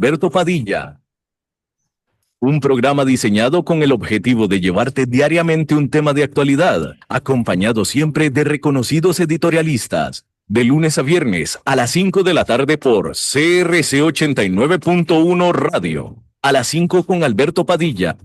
Alberto Padilla. Un programa diseñado con el objetivo de llevarte diariamente un tema de actualidad, acompañado siempre de reconocidos editorialistas. De lunes a viernes a las 5 de la tarde por CRC 89.1 Radio. A las 5 con Alberto Padilla.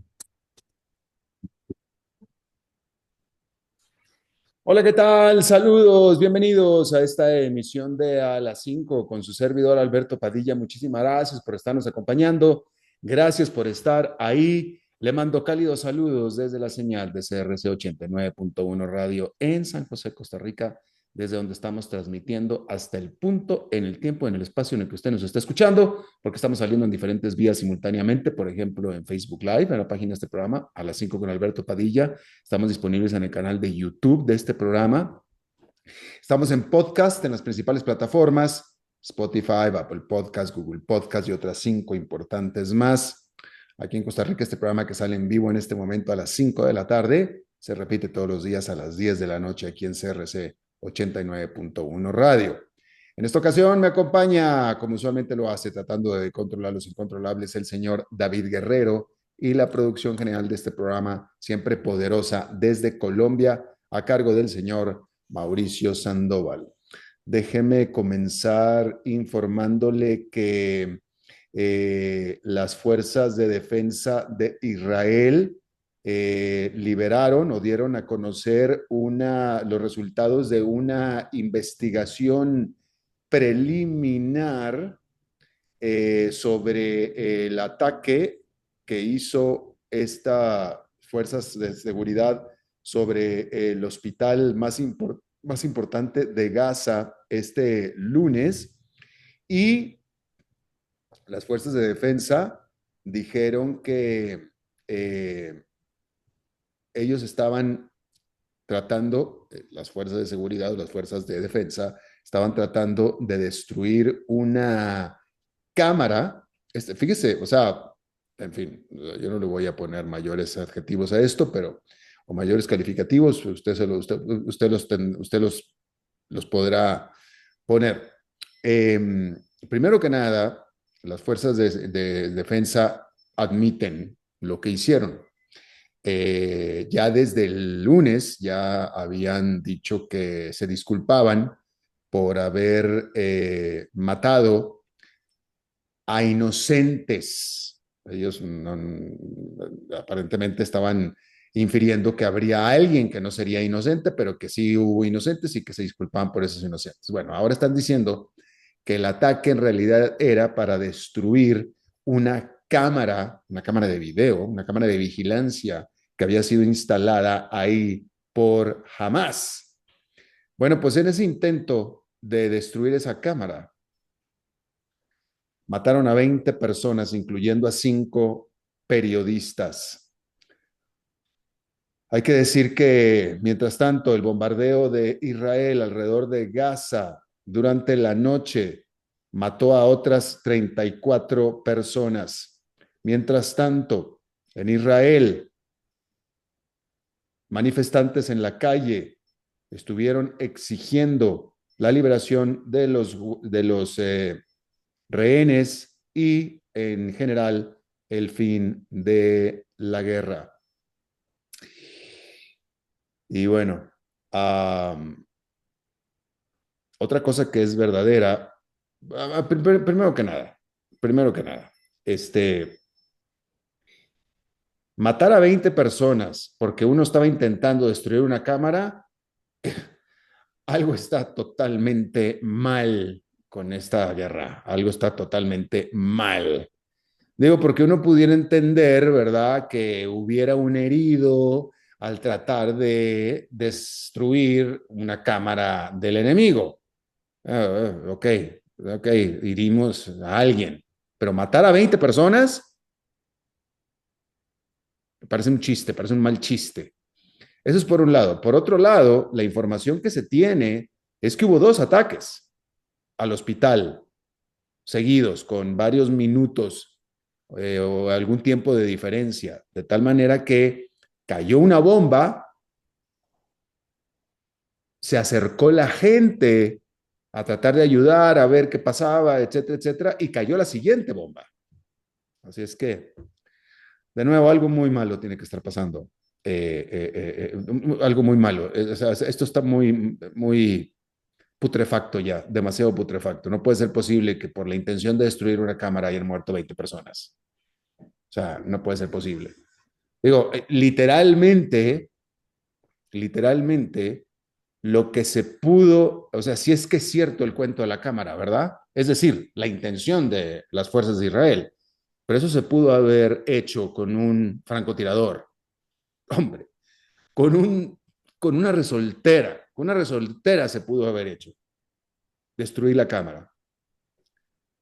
Hola, ¿qué tal? Saludos, bienvenidos a esta emisión de A las 5 con su servidor Alberto Padilla. Muchísimas gracias por estarnos acompañando. Gracias por estar ahí. Le mando cálidos saludos desde la señal de CRC 89.1 Radio en San José, Costa Rica, desde donde estamos transmitiendo hasta el punto, en el tiempo, en el espacio en el que usted nos está escuchando, porque estamos saliendo en diferentes vías simultáneamente, por ejemplo, en Facebook Live, en la página de este programa, A las 5 con Alberto Padilla. Estamos disponibles en el canal de YouTube de este programa. Estamos en podcast en las principales plataformas, Spotify, Apple Podcast, Google Podcast y otras 5 importantes más. Aquí en Costa Rica, este programa que sale en vivo en este momento a las 5 de la tarde, se repite todos los días a las 10 de la noche aquí en CRC 89.1 Radio. En esta ocasión me acompaña, como usualmente lo hace, tratando de controlar los incontrolables, el señor David Guerrero y la producción general de este programa, siempre poderosa, desde Colombia, a cargo del señor Mauricio Sandoval. Déjeme comenzar informándole que las fuerzas de defensa de Israel liberaron o dieron a conocer los resultados de una investigación preliminar sobre el ataque que hizo estas fuerzas de seguridad sobre el hospital más importante de Gaza este lunes, y las fuerzas de defensa dijeron que ellos estaban tratando, las fuerzas de seguridad o las fuerzas de defensa, estaban tratando de destruir una cámara. Fíjese, o sea, en fin, yo no le voy a poner mayores adjetivos a esto, pero, o mayores calificativos, usted los podrá poner. Primero que nada, las fuerzas de defensa admiten lo que hicieron. Ya desde el lunes ya habían dicho que se disculpaban por haber matado a inocentes. Ellos aparentemente estaban infiriendo que habría alguien que no sería inocente, pero que sí hubo inocentes y que se disculpaban por esos inocentes. Bueno, ahora están diciendo que el ataque en realidad era para destruir una cámara de video, una cámara de vigilancia que había sido instalada ahí por Hamas. Bueno, pues en ese intento de destruir esa cámara, mataron a 20 personas, incluyendo a 5 periodistas. Hay que decir que, mientras tanto, el bombardeo de Israel alrededor de Gaza durante la noche mató a otras 34 personas. Mientras tanto, en Israel, manifestantes en la calle estuvieron exigiendo la liberación de los rehenes y, en general, el fin de la guerra. Y bueno, otra cosa que es verdadera, primero que nada, matar a 20 personas porque uno estaba intentando destruir una cámara, algo está totalmente mal con esta guerra, algo está totalmente mal. Digo, porque uno pudiera entender, ¿verdad?, que hubiera un herido al tratar de destruir una cámara del enemigo. Ok, ok, herimos a alguien, pero matar a 20 personas me parece un chiste, parece un mal chiste. Eso es por un lado. Por otro lado, la información que se tiene es que hubo 2 ataques al hospital seguidos con varios minutos o algún tiempo de diferencia, de tal manera que cayó una bomba, se acercó la gente a tratar de ayudar, a ver qué pasaba, etcétera, etcétera, y cayó la siguiente bomba. Así es que, de nuevo, algo muy malo tiene que estar pasando. Algo muy malo. O sea, esto está muy putrefacto ya, demasiado putrefacto. No puede ser posible que por la intención de destruir una cámara hayan muerto 20 personas. O sea, no puede ser posible. Digo, literalmente, lo que se pudo, o sea, si es que es cierto el cuento de la cámara, ¿verdad? Es decir, la intención de las fuerzas de Israel, pero eso se pudo haber hecho con un francotirador, hombre, con un, con una resoltera se pudo haber hecho, destruir la cámara.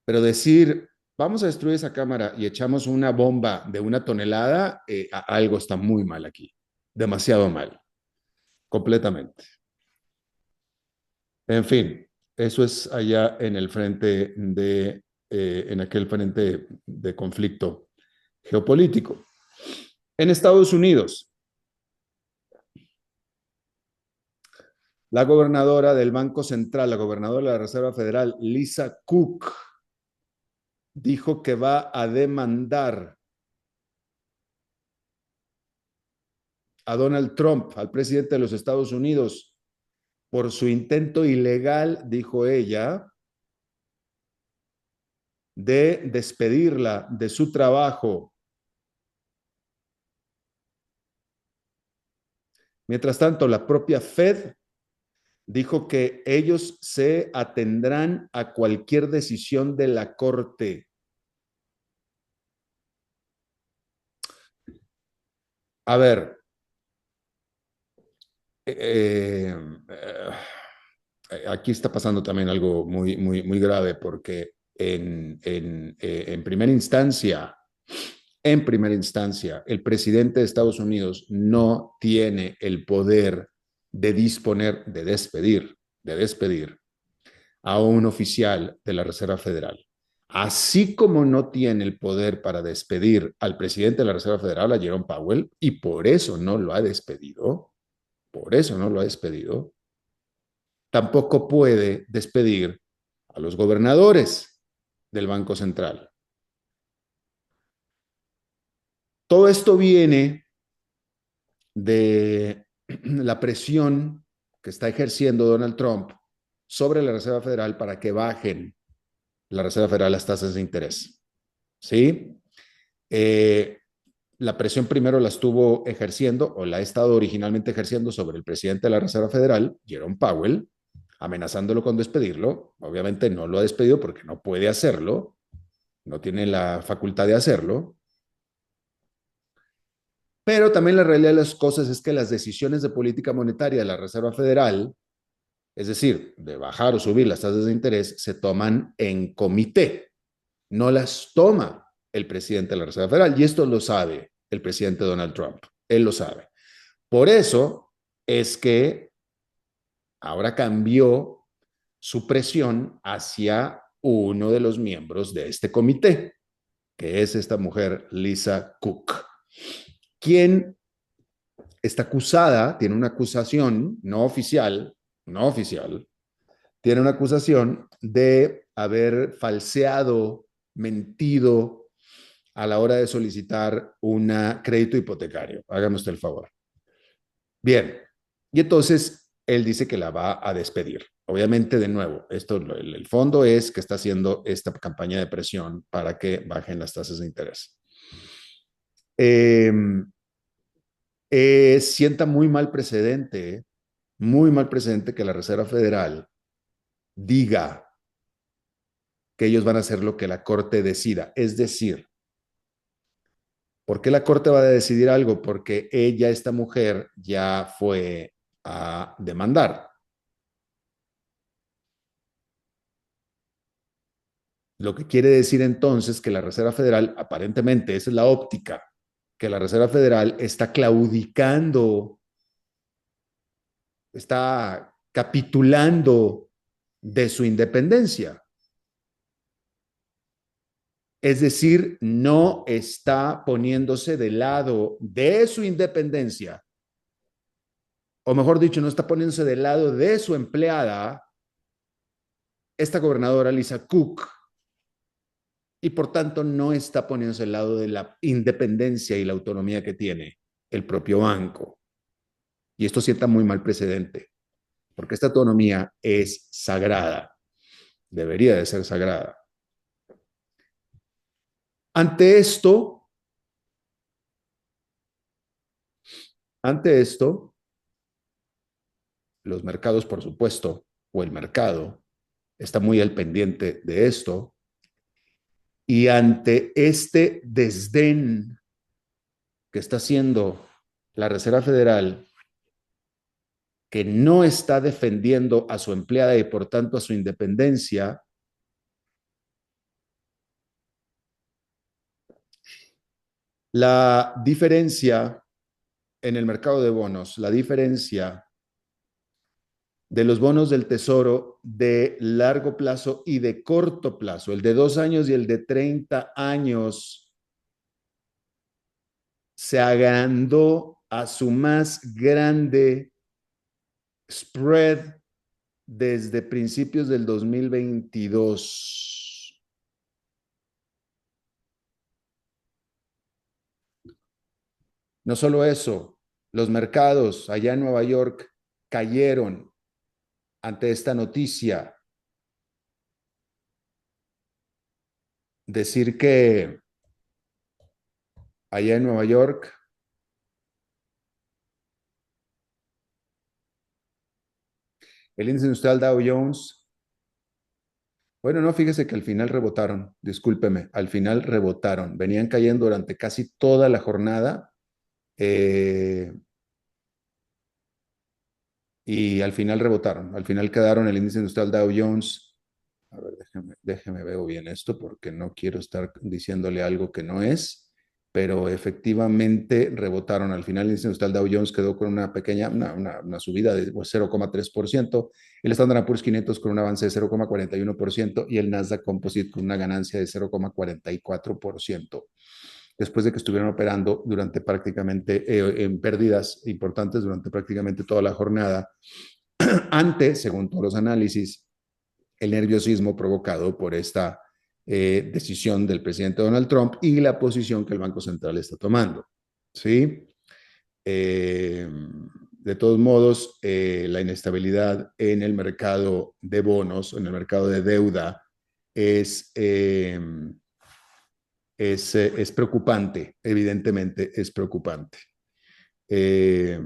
Pero decir, vamos a destruir esa cámara y echamos una bomba de 1 tonelada, algo está muy mal aquí, demasiado mal, completamente. En fin, eso es allá en el frente en aquel frente de conflicto geopolítico. En Estados Unidos, la gobernadora del Banco Central, la gobernadora de la Reserva Federal, Lisa Cook, dijo que va a demandar a Donald Trump, al presidente de los Estados Unidos, por su intento ilegal, dijo ella, de despedirla de su trabajo. Mientras tanto, la propia Fed dijo que ellos se atendrán a cualquier decisión de la Corte. A ver, eh, aquí está pasando también algo muy grave porque en primera instancia, el presidente de Estados Unidos no tiene el poder de disponer, de despedir a un oficial de la Reserva Federal. Así como no tiene el poder para despedir al presidente de la Reserva Federal, a Jerome Powell, y por eso no lo ha despedido, tampoco puede despedir a los gobernadores del Banco Central. Todo esto viene de la presión que está ejerciendo Donald Trump sobre la Reserva Federal para que bajen la Reserva Federal las tasas de interés. ¿Sí? La presión primero la estuvo ejerciendo o la ha estado originalmente ejerciendo sobre el presidente de la Reserva Federal, Jerome Powell, amenazándolo con despedirlo. Obviamente no lo ha despedido porque no puede hacerlo, no tiene la facultad de hacerlo. Pero también la realidad de las cosas es que las decisiones de política monetaria de la Reserva Federal, es decir, de bajar o subir las tasas de interés, se toman en comité. No las toma el presidente de la Reserva Federal y esto lo sabe el presidente Donald Trump. Él lo sabe. Por eso es que ahora cambió su presión hacia uno de los miembros de este comité, que es esta mujer, Lisa Cook, quien está acusada, tiene una acusación no oficial, tiene una acusación de haber falseado, mentido a la hora de solicitar un crédito hipotecario. Hágame usted el favor. Bien, y entonces él dice que la va a despedir. Obviamente, de nuevo, el fondo es que está haciendo esta campaña de presión para que bajen las tasas de interés. Eh, sienta muy mal precedente que la Reserva Federal diga que ellos van a hacer lo que la Corte decida. Es decir, ¿por qué la Corte va a decidir algo? Porque esta mujer, ya fue a demandar. Lo que quiere decir entonces que la Reserva Federal, aparentemente, esa es la óptica, que la Reserva Federal está claudicando, está capitulando de su independencia. Es decir, no está poniéndose del lado de su independencia, o mejor dicho, no está poniéndose del lado de su empleada, esta gobernadora Lisa Cook, y por tanto no está poniéndose al lado de la independencia y la autonomía que tiene el propio banco. Y esto sienta muy mal precedente, porque esta autonomía es sagrada, debería de ser sagrada. Ante esto, ante esto, los mercados, por supuesto, o el mercado, está muy al pendiente de esto, y ante este desdén que está haciendo la Reserva Federal, que no está defendiendo a su empleada y por tanto a su independencia, la diferencia en el mercado de bonos, la diferencia de los bonos del Tesoro de largo plazo y de corto plazo, el de 2 años y el de 30 años, se agrandó a su más grande spread desde principios del 2022. No solo eso, los mercados allá en Nueva York cayeron ante esta noticia. Decir que allá en Nueva York el índice industrial Dow Jones, bueno, no, fíjese que al final rebotaron, discúlpeme, al final rebotaron, venían cayendo durante casi toda la jornada y al final rebotaron, al final quedaron el índice industrial Dow Jones. A ver, déjeme veo bien esto porque no quiero estar diciéndole algo que no es, pero efectivamente rebotaron. Al final el índice industrial Dow Jones quedó con una pequeña, una subida de 0,3%, el Standard Poor's 500 con un avance de 0,41% y el Nasdaq Composite con una ganancia de 0,44%, después de que estuvieron operando durante prácticamente, en pérdidas importantes durante prácticamente toda la jornada, ante, según todos los análisis, el nerviosismo provocado por esta decisión del presidente Donald Trump y la posición que el Banco Central está tomando. ¿Sí? De todos modos, la inestabilidad en el mercado de bonos, en el mercado de deuda, es, eh, es preocupante, evidentemente es preocupante. Eh,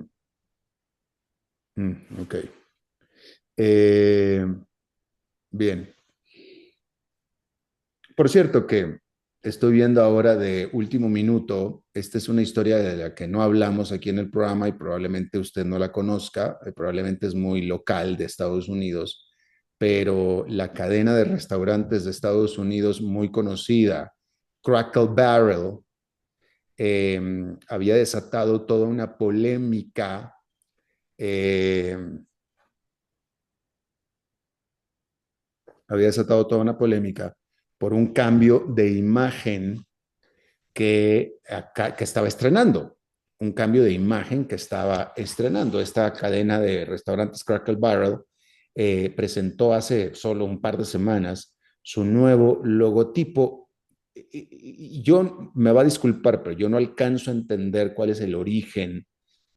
ok. Eh, bien. Por cierto que estoy viendo ahora de último minuto, esta es una historia de la que no hablamos aquí en el programa y probablemente usted no la conozca, probablemente es muy local de Estados Unidos, pero la cadena de restaurantes de Estados Unidos muy conocida, Crackle Barrel, había desatado toda una polémica eh, había desatado toda una polémica por un cambio de imagen que estaba estrenando, un cambio de imagen que estaba estrenando. Esta cadena de restaurantes Crackle Barrel presentó hace solo un par de semanas su nuevo logotipo. Y yo me va a disculpar, pero yo no alcanzo a entender cuál es el origen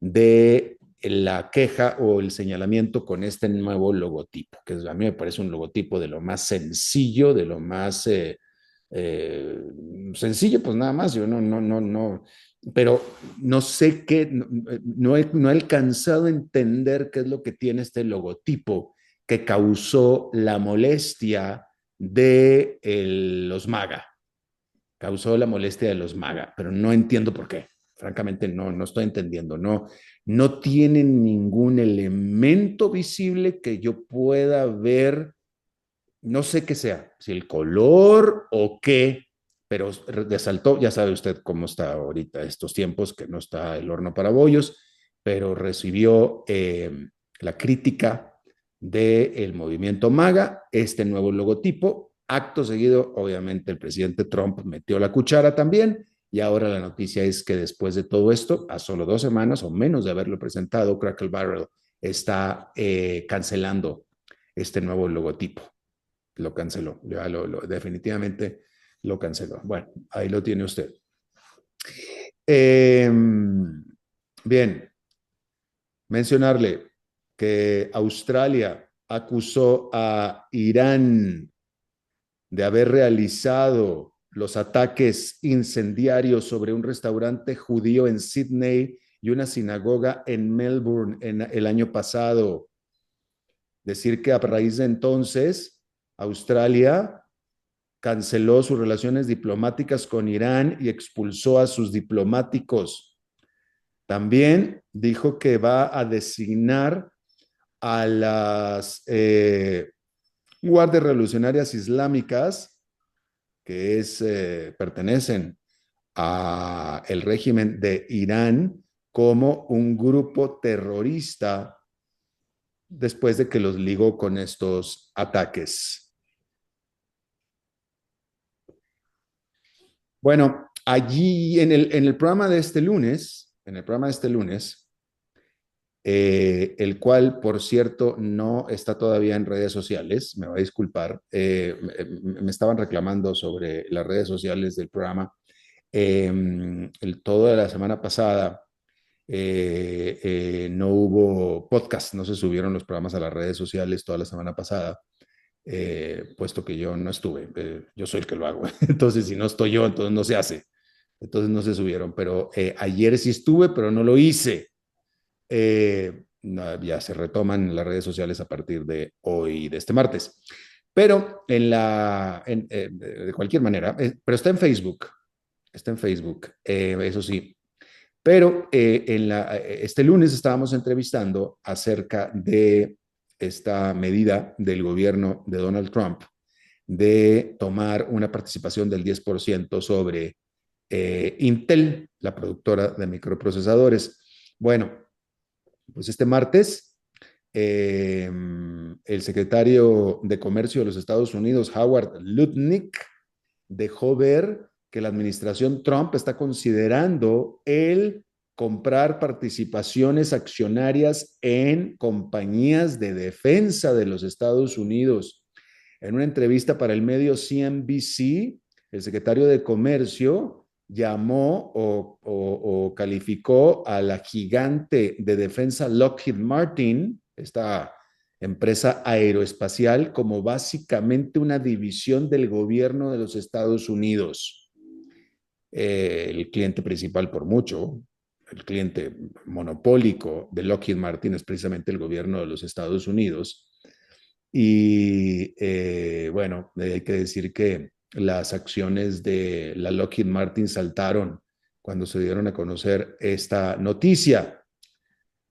de la queja o el señalamiento con este nuevo logotipo, que a mí me parece un logotipo de lo más sencillo, de lo más eh, sencillo, pues nada más, yo no, pero no sé qué, no he alcanzado a entender qué es lo que tiene este logotipo que causó la molestia de los MAGA, causó la molestia de los MAGA, pero no entiendo por qué. Francamente, no estoy entendiendo. No tienen ningún elemento visible que yo pueda ver, no sé qué sea, si el color o qué, pero resaltó, ya sabe usted cómo está ahorita estos tiempos, que no está el horno para bollos, pero recibió la crítica del movimiento MAGA, este nuevo logotipo. Acto seguido, obviamente, el presidente Trump metió la cuchara también, y ahora la noticia es que después de todo esto, a solo 2 semanas o menos de haberlo presentado, Crackle Barrel está cancelando este nuevo logotipo. Lo canceló, ya definitivamente lo canceló. Bueno, ahí lo tiene usted. Bien, mencionarle que Australia acusó a Irán de haber realizado los ataques incendiarios sobre un restaurante judío en Sydney y una sinagoga en Melbourne en el año pasado. Decir que a raíz de entonces, Australia canceló sus relaciones diplomáticas con Irán y expulsó a sus diplomáticos. También dijo que va a designar a las guardias revolucionarias islámicas pertenecen a el régimen de Irán como un grupo terrorista después de que los ligó con estos ataques. Bueno, allí en el programa de este lunes, el cual, por cierto, no está todavía en redes sociales, me va a disculpar, me estaban reclamando sobre las redes sociales del programa. Toda la semana pasada no hubo podcast, no se subieron los programas a las redes sociales toda la semana pasada, puesto que yo no estuve, yo soy el que lo hago, entonces si no estoy yo, entonces no se hace, entonces no se subieron, pero ayer sí estuve, pero no lo hice. No, ya se retoman las redes sociales a partir de hoy, de este martes. Pero de cualquier manera, pero está en Facebook, eso sí. Pero este lunes estábamos entrevistando acerca de esta medida del gobierno de Donald Trump de tomar una participación del 10% sobre Intel, la productora de microprocesadores. Bueno, pues este martes, el secretario de Comercio de los Estados Unidos, Howard Lutnick, dejó ver que la administración Trump está considerando el comprar participaciones accionarias en compañías de defensa de los Estados Unidos. En una entrevista para el medio CNBC, el secretario de Comercio llamó o calificó a la gigante de defensa Lockheed Martin, esta empresa aeroespacial, como básicamente una división del gobierno de los Estados Unidos. El cliente principal por mucho, el cliente monopólico de Lockheed Martin es precisamente el gobierno de los Estados Unidos. Y bueno, hay que decir que las acciones de la Lockheed Martin saltaron cuando se dieron a conocer esta noticia,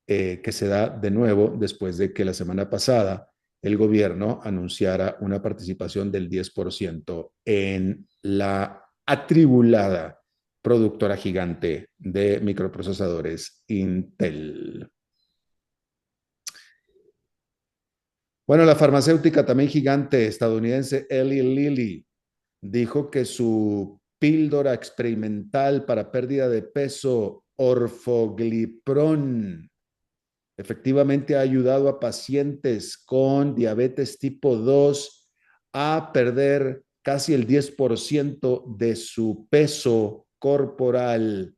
que se da de nuevo después de que la semana pasada el gobierno anunciara una participación del 10% en la atribulada productora gigante de microprocesadores Intel. Bueno, la farmacéutica también gigante estadounidense Eli Lilly dijo que su píldora experimental para pérdida de peso, orfoglipron, efectivamente ha ayudado a pacientes con diabetes tipo 2 a perder casi el 10% de su peso corporal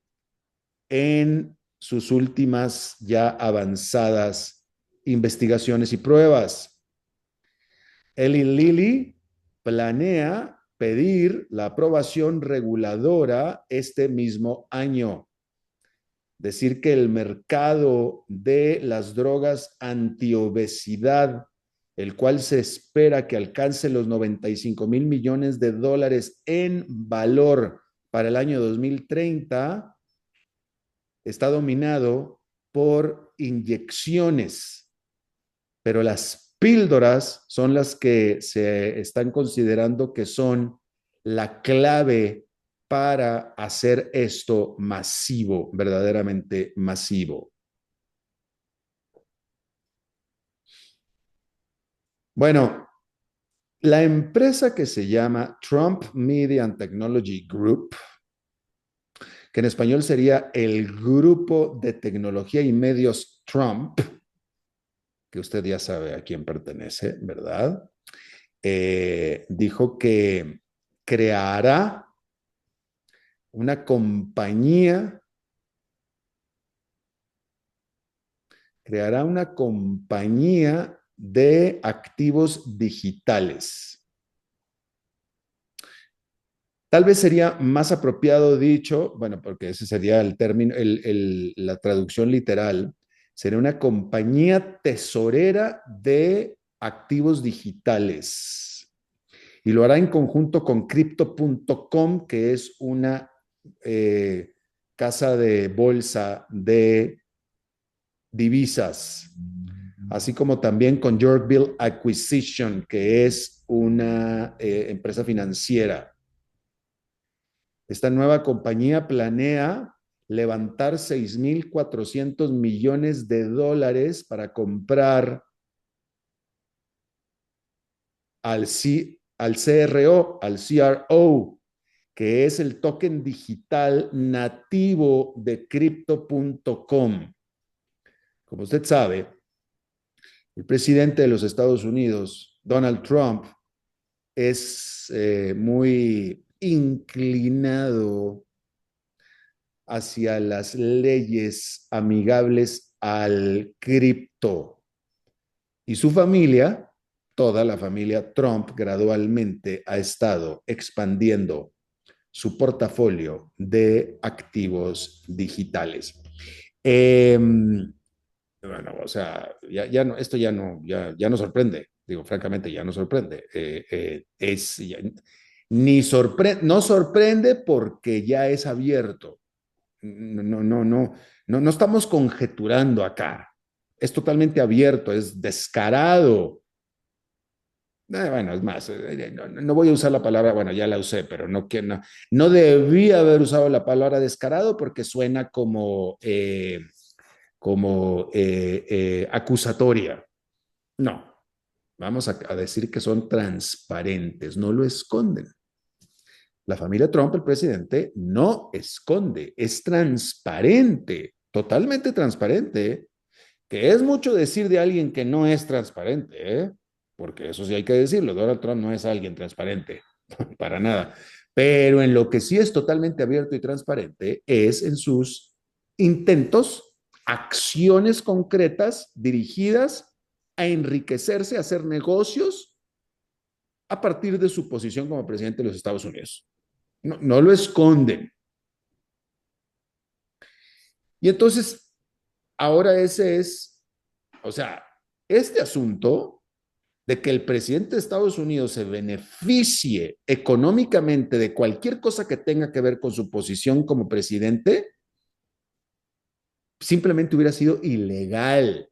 en sus últimas ya avanzadas investigaciones y pruebas. Eli Lilly planea pedir la aprobación reguladora este mismo año. Decir que el mercado de las drogas antiobesidad, el cual se espera que alcance los 95,000 millones de dólares en valor para el año 2030, está dominado por inyecciones, pero las píldoras son las que se están considerando que son la clave para hacer esto masivo, verdaderamente masivo. Bueno, la empresa que se llama Trump Media and Technology Group, que en español sería el Grupo de Tecnología y Medios Trump, que usted ya sabe a quién pertenece, ¿verdad? Dijo que creará una compañía de activos digitales. Tal vez sería más apropiado dicho, bueno, porque ese sería el término, la traducción literal, sería una compañía tesorera de activos digitales. Y lo hará en conjunto con Crypto.com, que es una casa de bolsa de divisas, así como también con Yorkville Acquisition, que es una empresa financiera. Esta nueva compañía planea levantar 6.400 millones de dólares para comprar al CRO, que es el token digital nativo de Crypto.com. Como usted sabe, el presidente de los Estados Unidos, Donald Trump, es muy inclinado hacia las leyes amigables al cripto. Y su familia, toda la familia Trump, gradualmente ha estado expandiendo su portafolio de activos digitales. Bueno, o sea, ya no, esto ya no sorprende. Digo, francamente, ya no sorprende. No sorprende porque ya es abierto. No estamos conjeturando acá. Es totalmente abierto, es descarado. Bueno, es más, no voy a usar la palabra, bueno, ya la usé, pero no debía haber usado la palabra descarado porque suena como acusatoria. No, vamos a decir que son transparentes, no lo esconden. La familia Trump, el presidente, no esconde, es transparente, totalmente transparente, que es mucho decir de alguien que no es transparente, ¿eh? Porque eso sí hay que decirlo, Donald Trump no es alguien transparente, para nada. Pero en lo que sí es totalmente abierto y transparente es en sus intentos, acciones concretas dirigidas a enriquecerse, a hacer negocios a partir de su posición como presidente de los Estados Unidos. No lo esconden. Y entonces, ahora o sea, este asunto de que el presidente de Estados Unidos se beneficie económicamente de cualquier cosa que tenga que ver con su posición como presidente, simplemente hubiera sido ilegal.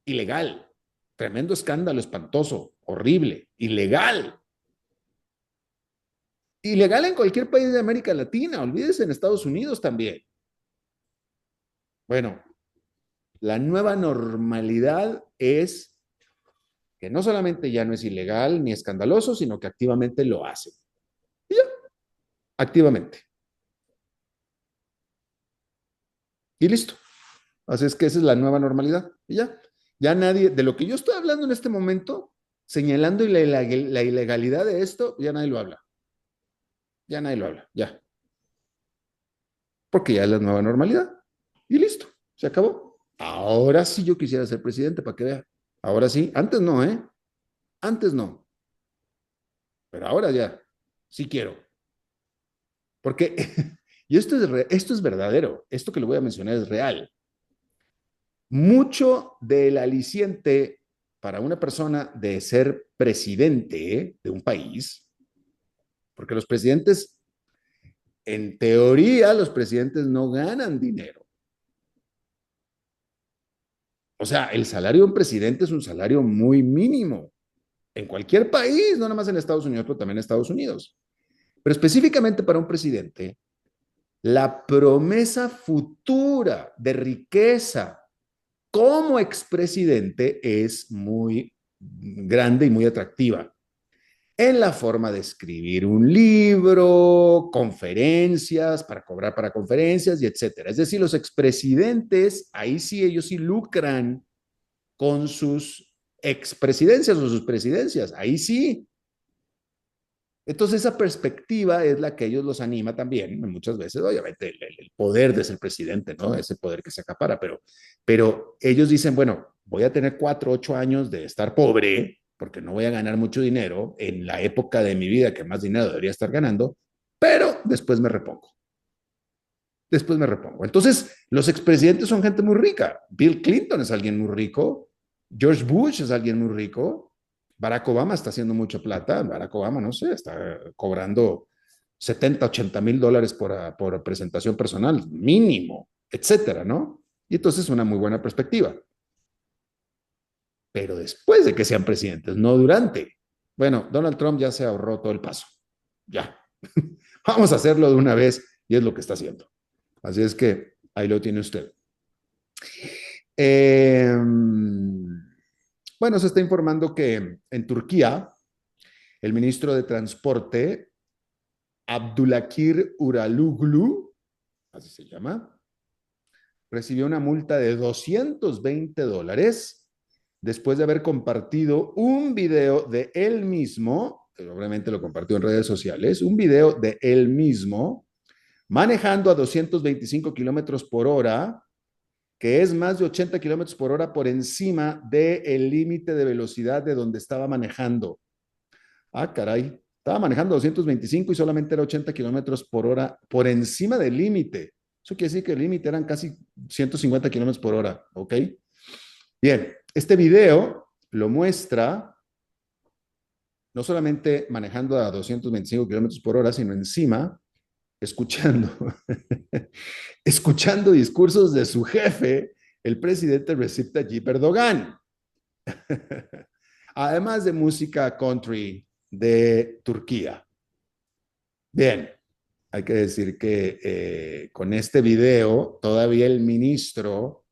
Ilegal. Tremendo escándalo, espantoso, horrible, ilegal. Ilegal en cualquier país de América Latina, olvídese en Estados Unidos también. Bueno, la nueva normalidad es que no solamente ya no es ilegal ni escandaloso, sino que activamente lo hace. Y ya, activamente. Y listo. Así es que esa es la nueva normalidad. Y ya, ya nadie, de lo que yo estoy hablando en este momento, señalando la ilegalidad de esto, ya nadie lo habla. Ya nadie lo habla, ya. Porque ya es la nueva normalidad. Y listo, se acabó. Ahora sí yo quisiera ser presidente para que vea. Ahora sí, antes no, ¿eh? Antes no, pero ahora ya, sí quiero. Porque, y esto es verdadero, esto que le voy a mencionar es real. Mucho del aliciente para una persona de ser presidente de un país, porque los presidentes, en teoría, los presidentes no ganan dinero. O sea, el salario de un presidente es un salario muy mínimo en cualquier país, no nada más en Estados Unidos, pero también en Estados Unidos. Pero específicamente para un presidente, la promesa futura de riqueza como expresidente es muy grande y muy atractiva en la forma de escribir un libro, conferencias, para cobrar para conferencias y etcétera. Es decir, los expresidentes, ahí sí ellos sí lucran con sus expresidencias o sus presidencias, ahí sí. Entonces esa perspectiva es la que ellos los anima también, muchas veces, obviamente el poder de ser presidente, ¿no? Ese poder que se acapara, pero ellos dicen, bueno, voy a tener 4, 8 años de estar pobre, porque no voy a ganar mucho dinero en la época de mi vida que más dinero debería estar ganando, pero después me repongo. Después me repongo. Entonces, los expresidentes son gente muy rica. Bill Clinton es alguien muy rico. George Bush es alguien muy rico. Barack Obama está haciendo mucha plata. Barack Obama, no sé, está cobrando 70, $80,000 por presentación personal, mínimo, etcétera, ¿no? Y entonces es una muy buena perspectiva. Pero después de que sean presidentes, no durante. Bueno, Donald Trump ya se ahorró todo el paso. Ya. Vamos a hacerlo de una vez y es lo que está haciendo. Así es que ahí lo tiene usted. Eh, bueno, se está informando que en Turquía, el ministro de Transporte, Abdulakir Uraluglu, así se llama, recibió una multa de $220 después de haber compartido un video de él mismo, obviamente lo compartió en redes sociales, un video de él mismo manejando a 225 kilómetros por hora, que es más de 80 kilómetros por hora por encima del límite de velocidad de donde estaba manejando. Ah, caray, estaba manejando 225 y solamente era 80 kilómetros por hora por encima del límite. Eso quiere decir que el límite eran casi 150 kilómetros por hora, ¿ok? Bien, este video lo muestra no solamente manejando a 225 kilómetros por hora, sino encima escuchando, escuchando discursos de su jefe, el presidente Recep Tayyip Erdogan. Además de música country de Turquía. Bien, hay que decir que con este video todavía el ministro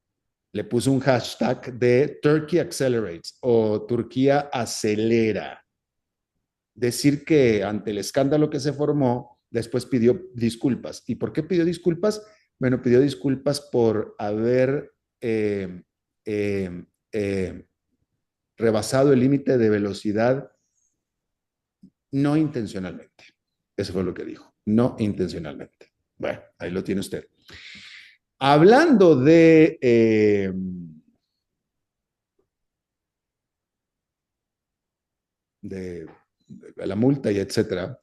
le puso un hashtag de Turkey Accelerates o Turquía acelera. Decir que ante el escándalo que se formó, después pidió disculpas. ¿Y por qué pidió disculpas? Bueno, pidió disculpas por haber eh, eh, eh, rebasado el límite de velocidad no intencionalmente. Eso fue lo que dijo, no intencionalmente. Bueno, ahí lo tiene usted. Hablando de la multa y etcétera,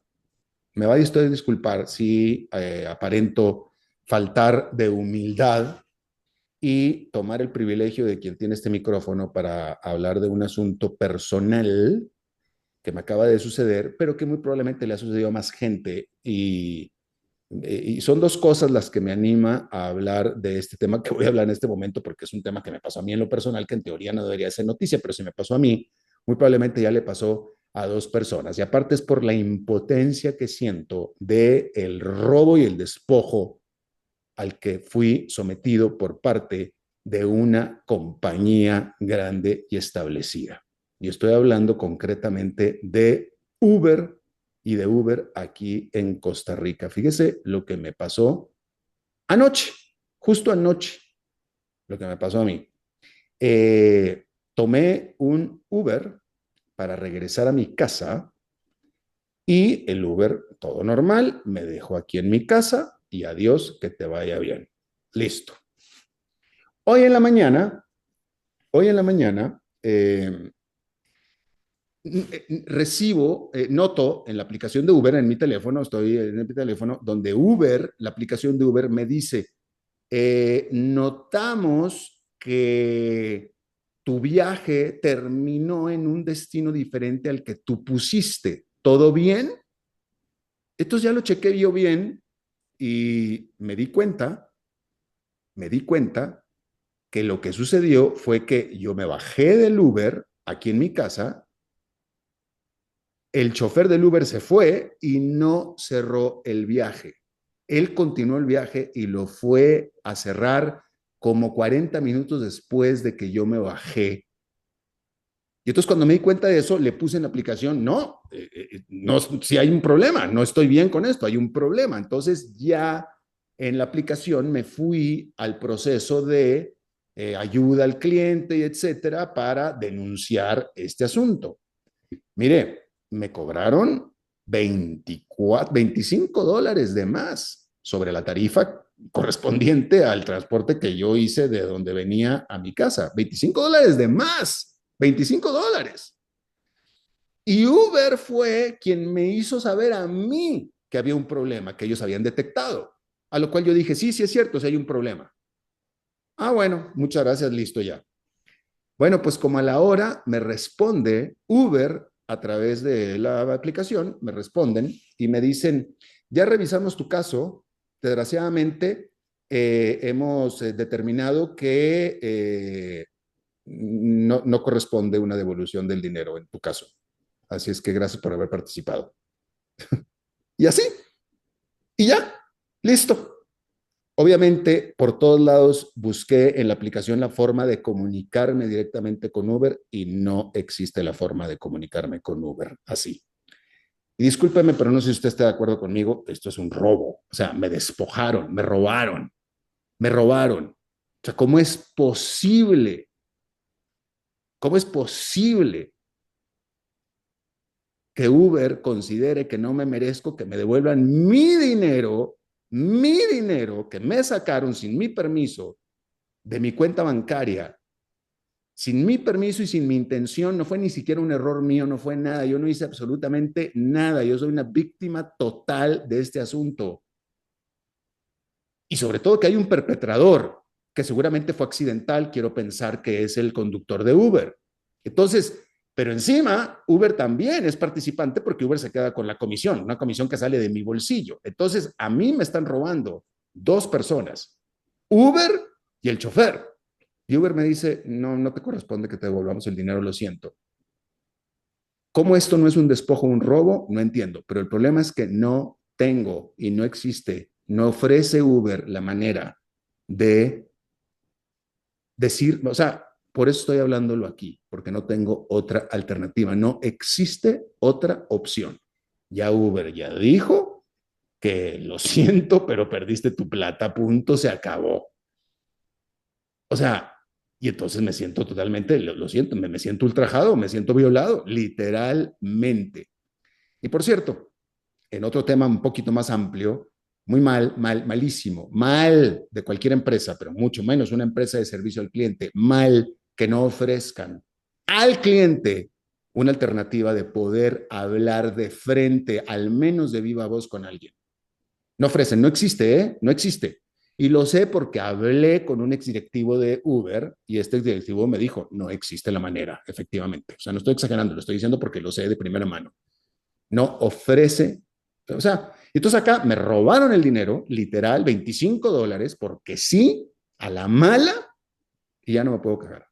me va a usted disculpar si aparento faltar de humildad y tomar el privilegio de quien tiene este micrófono para hablar de un asunto personal que me acaba de suceder, pero que muy probablemente le ha sucedido a más gente y son dos cosas las que me anima a hablar de este tema que voy a hablar en este momento, porque es un tema que me pasó a mí en lo personal, que en teoría no debería ser noticia, pero si me pasó a mí, muy probablemente ya le pasó a dos personas. Y aparte es por la impotencia que siento de el robo y el despojo al que fui sometido por parte de una compañía grande y establecida. Y estoy hablando concretamente de Uber y de Uber aquí en Costa Rica. Fíjese lo que me pasó anoche, justo anoche, lo que me pasó a mí. Tomé un Uber para regresar a mi casa y el Uber, todo normal, me dejó aquí en mi casa y adiós, que te vaya bien. Listo. Hoy en la mañana, hoy en la mañana, recibo, noto en la aplicación de Uber en mi teléfono, estoy en mi teléfono, donde Uber, la aplicación de Uber me dice, notamos que tu viaje terminó en un destino diferente al que tú pusiste. ¿Todo bien? Entonces ya lo chequé yo bien y me di cuenta que lo que sucedió fue que yo me bajé del Uber aquí en mi casa, el chofer del Uber se fue y no cerró el viaje. Él continuó el viaje y lo fue a cerrar como 40 minutos después de que yo me bajé. Y entonces cuando me di cuenta de eso, le puse en la aplicación, no, no, si hay un problema, no estoy bien con esto, hay un problema. Entonces ya en la aplicación me fui al proceso de ayuda al cliente y etcétera para denunciar este asunto. Mire, me cobraron $25 de más sobre la tarifa correspondiente al transporte que yo hice de donde venía a mi casa. $25 de más, $25. Y Uber fue quien me hizo saber a mí que había un problema que ellos habían detectado. A lo cual yo dije, sí, sí es cierto, sí hay un problema. Ah, bueno, muchas gracias, listo ya. Bueno, pues como a la hora me responde Uber a través de la aplicación, me responden y me dicen, ya revisamos tu caso, desgraciadamente hemos determinado que no corresponde una devolución del dinero en tu caso. Así es que gracias por haber participado. Y así, y ya, listo. Obviamente, por todos lados busqué en la aplicación la forma de comunicarme directamente con Uber y no existe la forma de comunicarme con Uber así. Y discúlpeme, pero no sé si usted está de acuerdo conmigo, esto es un robo. O sea, me despojaron, me robaron, me robaron. O sea, ¿cómo es posible? ¿Cómo es posible que Uber considere que no me merezco que me devuelvan mi dinero que me sacaron sin mi permiso de mi cuenta bancaria, sin mi permiso y sin mi intención? No fue ni siquiera un error mío, no fue nada, yo no hice absolutamente nada, yo soy una víctima total de este asunto. Y sobre todo que hay un perpetrador que seguramente fue accidental, quiero pensar que es el conductor de Uber. Entonces, pero encima, Uber también es participante porque Uber se queda con la comisión, una comisión que sale de mi bolsillo. Entonces, a mí me están robando dos personas, Uber y el chofer. Y Uber me dice, no, no te corresponde que te devolvamos el dinero, lo siento. ¿Cómo esto no es un despojo, un robo? No entiendo, pero el problema es que no tengo y no existe, no ofrece Uber la manera de decir, o sea, por eso estoy hablándolo aquí, porque no tengo otra alternativa, no existe otra opción. Ya Uber ya dijo que lo siento, pero perdiste tu plata, punto, se acabó. O sea, y entonces me siento totalmente, lo siento, me siento ultrajado, me siento violado, literalmente. Y por cierto, en otro tema un poquito más amplio, muy malísimo, mal de cualquier empresa, pero mucho menos una empresa de servicio al cliente, mal que no ofrezcan al cliente una alternativa de poder hablar de frente, al menos de viva voz con alguien. No ofrecen, no existe, ¿eh? No existe. Y lo sé porque hablé con un exdirectivo de Uber y este exdirectivo me dijo, no existe la manera, efectivamente. O sea, no estoy exagerando, lo estoy diciendo porque lo sé de primera mano. No ofrece, o sea, entonces acá me robaron el dinero, literal, $25, porque sí, a la mala, y ya no me puedo quejar.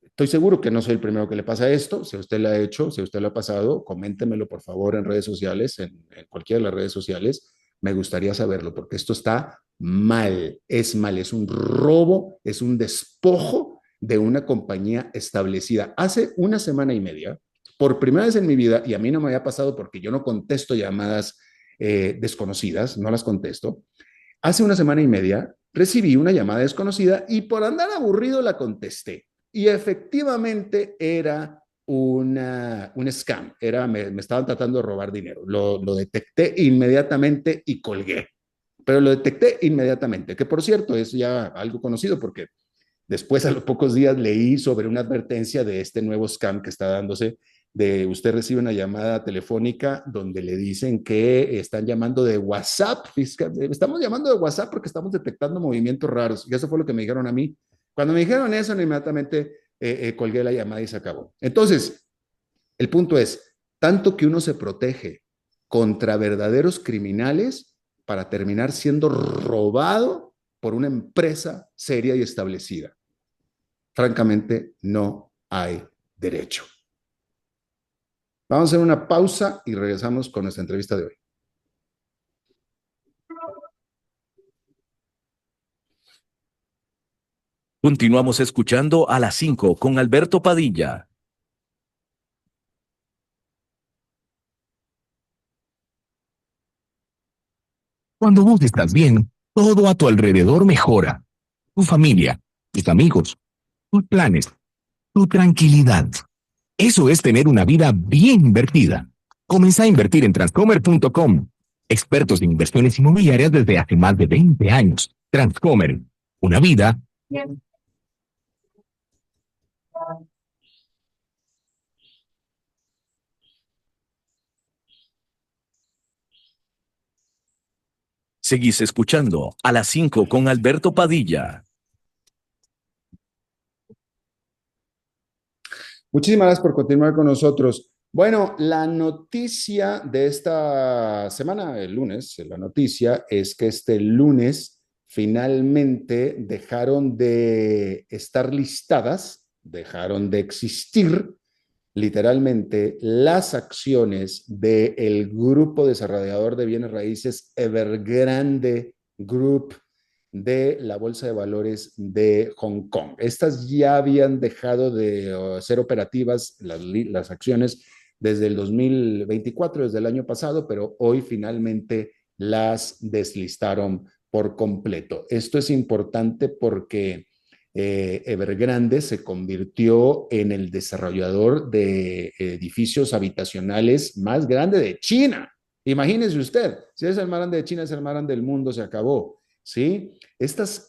Estoy seguro que no soy el primero que le pasa esto. Si usted lo ha hecho, si usted lo ha pasado, coméntemelo por favor en redes sociales, en cualquiera de las redes sociales. Me gustaría saberlo porque esto está mal, es un robo, es un despojo de una compañía establecida. Hace una semana y media, por primera vez en mi vida, y a mí no me había pasado porque yo no contesto llamadas desconocidas, no las contesto. Hace una semana y media recibí una llamada desconocida y por andar aburrido la contesté. Y efectivamente era un scam, me estaban tratando de robar dinero. Lo detecté inmediatamente y colgué, pero lo detecté inmediatamente, que por cierto es ya algo conocido porque después a los pocos días leí sobre una advertencia de este nuevo scam que está dándose de usted recibe una llamada telefónica donde le dicen que están llamando de WhatsApp. Estamos llamando de WhatsApp porque estamos detectando movimientos raros. Y eso fue lo que me dijeron a mí. Cuando me dijeron eso, inmediatamente colgué la llamada y se acabó. Entonces, el punto es, tanto que uno se protege contra verdaderos criminales para terminar siendo robado por una empresa seria y establecida. Francamente, no hay derecho. Vamos a hacer una pausa y regresamos con nuestra entrevista de hoy. Continuamos escuchando a las 5 con Alberto Padilla. Cuando vos estás bien, todo a tu alrededor mejora. Tu familia, tus amigos, tus planes, tu tranquilidad. Eso es tener una vida bien invertida. Comenzá a invertir en Transcomer.com. Expertos en inversiones inmobiliarias desde hace más de 20 años. Transcomer. Una vida. Seguís escuchando a las 5 con Alberto Padilla. Muchísimas gracias por continuar con nosotros. Bueno, la noticia de esta semana, el lunes, la noticia es que este lunes finalmente dejaron de estar listadas, dejaron de existir literalmente las acciones del grupo desarrollador de bienes raíces Evergrande Group de la Bolsa de Valores de Hong Kong. Estas ya habían dejado de ser operativas las acciones desde el 2024, desde el año pasado, pero hoy finalmente las deslistaron por completo. Esto es importante porque Evergrande se convirtió en el desarrollador de edificios habitacionales más grande de China. Imagínese usted, si es el más grande de China, es el más grande del mundo, se acabó. ¿Sí?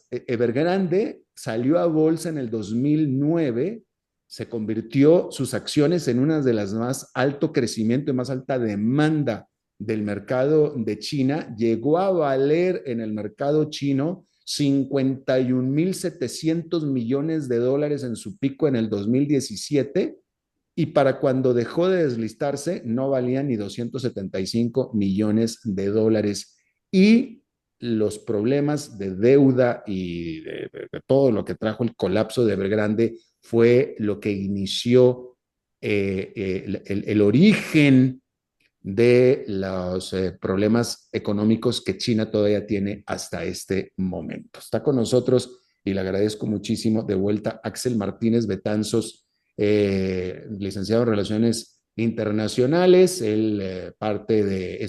Evergrande salió a bolsa en el 2009, se convirtió sus acciones en una de las más alto crecimiento y más alta demanda del mercado de China, llegó a valer en el mercado chino 51.700 millones de dólares en su pico en el 2017 y para cuando dejó de deslistarse no valía ni 275 millones de dólares. Y los problemas de deuda y de todo lo que trajo el colapso de Evergrande fue lo que inició el origen de los problemas económicos que China todavía tiene hasta este momento. Está con nosotros y le agradezco muchísimo de vuelta Axel Martínez Betanzos, licenciado en Relaciones Internacionales. Él es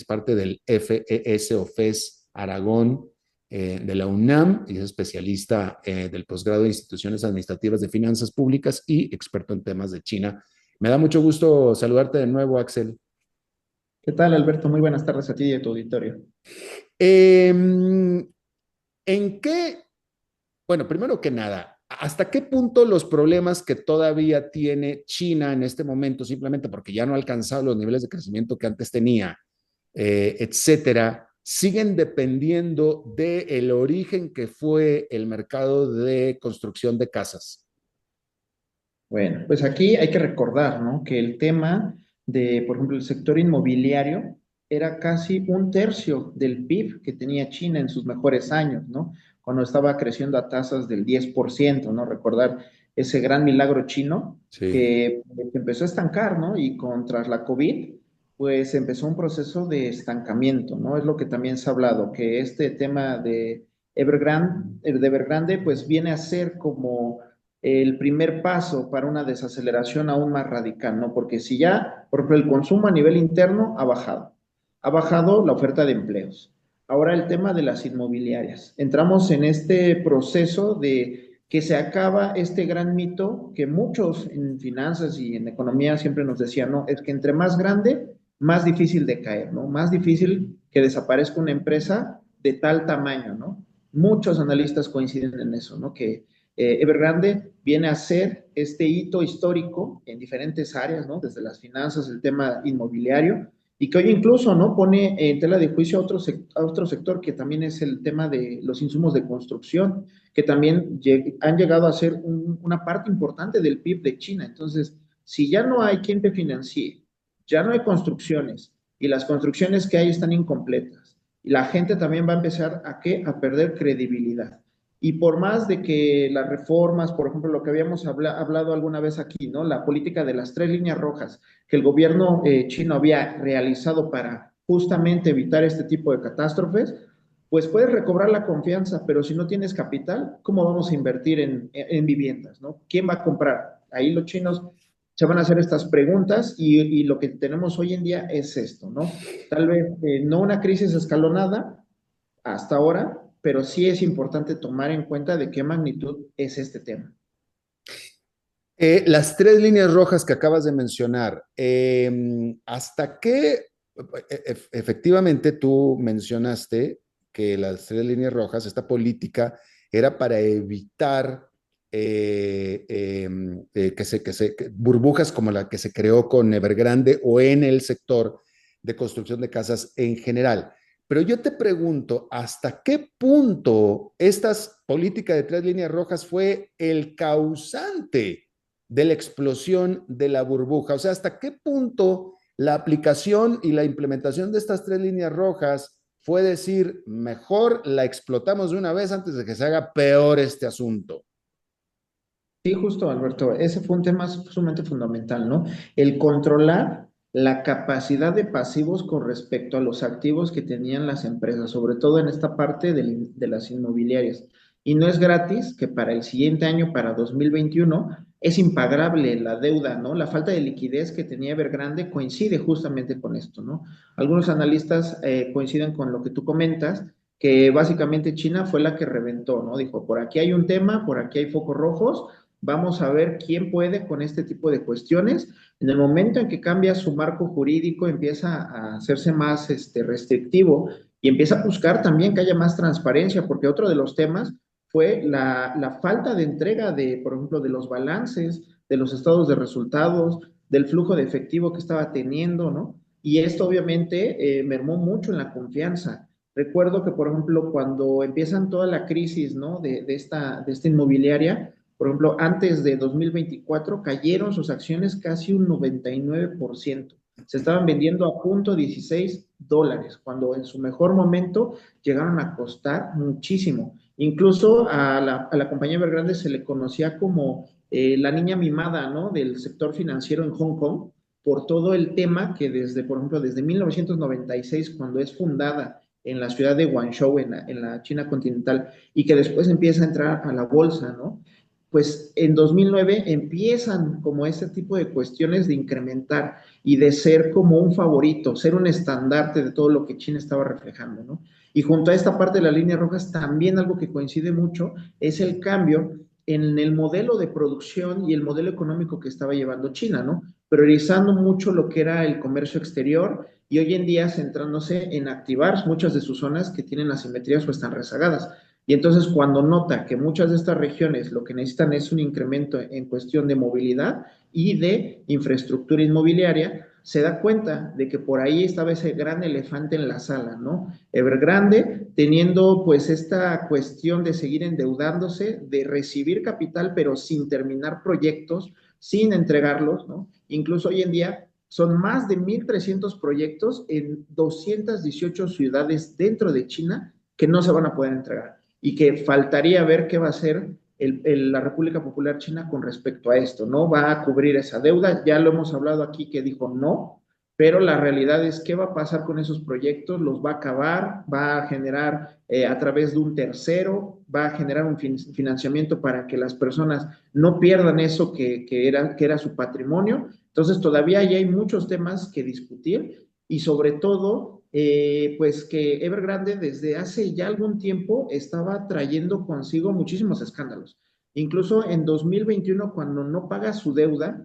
parte del FES o FES Aragón de la UNAM y es especialista del posgrado de Instituciones Administrativas de Finanzas Públicas y experto en temas de China. Me da mucho gusto saludarte de nuevo, Axel. ¿Qué tal, Alberto? Muy buenas tardes a ti y a tu auditorio. ¿En qué, bueno, primero que nada, hasta qué punto los problemas que todavía tiene China en este momento, simplemente porque ya no ha alcanzado los niveles de crecimiento que antes tenía, etcétera, siguen dependiendo del origen que fue el mercado de construcción de casas? Bueno, pues aquí hay que recordar, ¿no? Que el tema de, por ejemplo, el sector inmobiliario era casi un tercio del PIB que tenía China en sus mejores años, ¿no? Cuando estaba creciendo a tasas del 10%, ¿no? Recordar ese gran milagro chino Sí. que empezó a estancar, ¿no? Y tras la COVID, pues empezó un proceso de estancamiento, ¿no? Es lo que también se ha hablado, que este tema de Evergrande, pues viene a ser como el primer paso para una desaceleración aún más radical, ¿no? Porque si ya, por ejemplo, el consumo a nivel interno ha bajado la oferta de empleos. Ahora el tema de las inmobiliarias. Entramos en este proceso de que se acaba este gran mito que muchos en finanzas y en economía siempre nos decían, ¿no? Es que entre más grande, más difícil de caer, ¿no? Más difícil que desaparezca una empresa de tal tamaño, ¿no? Muchos analistas coinciden en eso, ¿no? Que Evergrande viene a ser este hito histórico en diferentes áreas, ¿no? Desde las finanzas, el tema inmobiliario, y que hoy incluso, ¿no? Pone en tela de juicio a otro sector que también es el tema de los insumos de construcción, que también han llegado a ser una parte importante del PIB de China. Entonces, si ya no hay quien te financie, ya no hay construcciones, y las construcciones que hay están incompletas, y la gente también va a empezar a, ¿qué? A perder credibilidad. Y por más de que las reformas, por ejemplo, lo que habíamos hablado alguna vez aquí, ¿no? La política de las 3 líneas rojas que el gobierno chino había realizado para justamente evitar este tipo de catástrofes, pues puedes recobrar la confianza, pero si no tienes capital, ¿cómo vamos a invertir en viviendas, ¿no? ¿Quién va a comprar? Ahí los chinos se van a hacer estas preguntas y lo que tenemos hoy en día es esto, ¿no? Tal vez no una crisis escalonada, hasta ahora, pero sí es importante tomar en cuenta de qué magnitud es este tema. Las tres líneas rojas que acabas de mencionar, ¿hasta qué? Efectivamente, tú mencionaste que las tres líneas rojas, esta política era para evitar burbujas como la que se creó con Evergrande o en el sector de construcción de casas en general. Pero yo te pregunto, ¿hasta qué punto esta política de tres líneas rojas fue el causante de la explosión de la burbuja? O sea, ¿hasta qué punto la aplicación y la implementación de estas tres líneas rojas fue decir, mejor la explotamos de una vez antes de que se haga peor este asunto? Sí, justo, Alberto, ese fue un tema sumamente fundamental, ¿no? El controlar la capacidad de pasivos con respecto a los activos que tenían las empresas, sobre todo en esta parte de las inmobiliarias. Y no es gratis que para el siguiente año, para 2021, es impagable la deuda, ¿no? La falta de liquidez que tenía Evergrande coincide justamente con esto, ¿no? Algunos analistas coinciden con lo que tú comentas, que básicamente China fue la que reventó, ¿no? Dijo, por aquí hay un tema, por aquí hay focos rojos. Vamos a ver quién puede con este tipo de cuestiones. En el momento en que cambia su marco jurídico, empieza a hacerse más restrictivo y empieza a buscar también que haya más transparencia, porque otro de los temas fue la falta de entrega de, por ejemplo, de los balances, de los estados de resultados, del flujo de efectivo que estaba teniendo, ¿no? Y esto obviamente mermó mucho en la confianza. Recuerdo que, por ejemplo, cuando empiezan toda la crisis, ¿no? De esta inmobiliaria, por ejemplo, antes de 2024 cayeron sus acciones casi un 99%. Se estaban vendiendo a punto $16, cuando en su mejor momento llegaron a costar muchísimo. Incluso a la compañía Evergrande se le conocía como la niña mimada, ¿no? Del sector financiero en Hong Kong, por todo el tema que desde, por ejemplo, desde 1996, cuando es fundada en la ciudad de Guangzhou, en la China continental, y que después empieza a entrar a la bolsa, ¿no? Pues en 2009 empiezan como ese tipo de cuestiones de incrementar y de ser como un favorito, ser un estandarte de todo lo que China estaba reflejando, ¿no? Y junto a esta parte de las líneas rojas, también algo que coincide mucho es el cambio en el modelo de producción y el modelo económico que estaba llevando China, ¿no? Priorizando mucho lo que era el comercio exterior y hoy en día centrándose en activar muchas de sus zonas que tienen asimetrías o están rezagadas. Y entonces cuando nota que muchas de estas regiones lo que necesitan es un incremento en cuestión de movilidad y de infraestructura inmobiliaria, se da cuenta de que por ahí estaba ese gran elefante en la sala, ¿no? Evergrande teniendo pues esta cuestión de seguir endeudándose, de recibir capital pero sin terminar proyectos, sin entregarlos, ¿no? Incluso hoy en día son más de 1,300 proyectos en 218 ciudades dentro de China que no se van a poder entregar y que faltaría ver qué va a hacer la República Popular China con respecto a esto. ¿No va a cubrir esa deuda? Ya lo hemos hablado aquí que dijo no, pero la realidad es qué va a pasar con esos proyectos, los va a acabar, va a generar a través de un tercero, va a generar un financiamiento para que las personas no pierdan eso que era su patrimonio. Entonces todavía hay muchos temas que discutir y sobre todo pues que Evergrande desde hace ya algún tiempo estaba trayendo consigo muchísimos escándalos. Incluso en 2021, cuando no paga su deuda,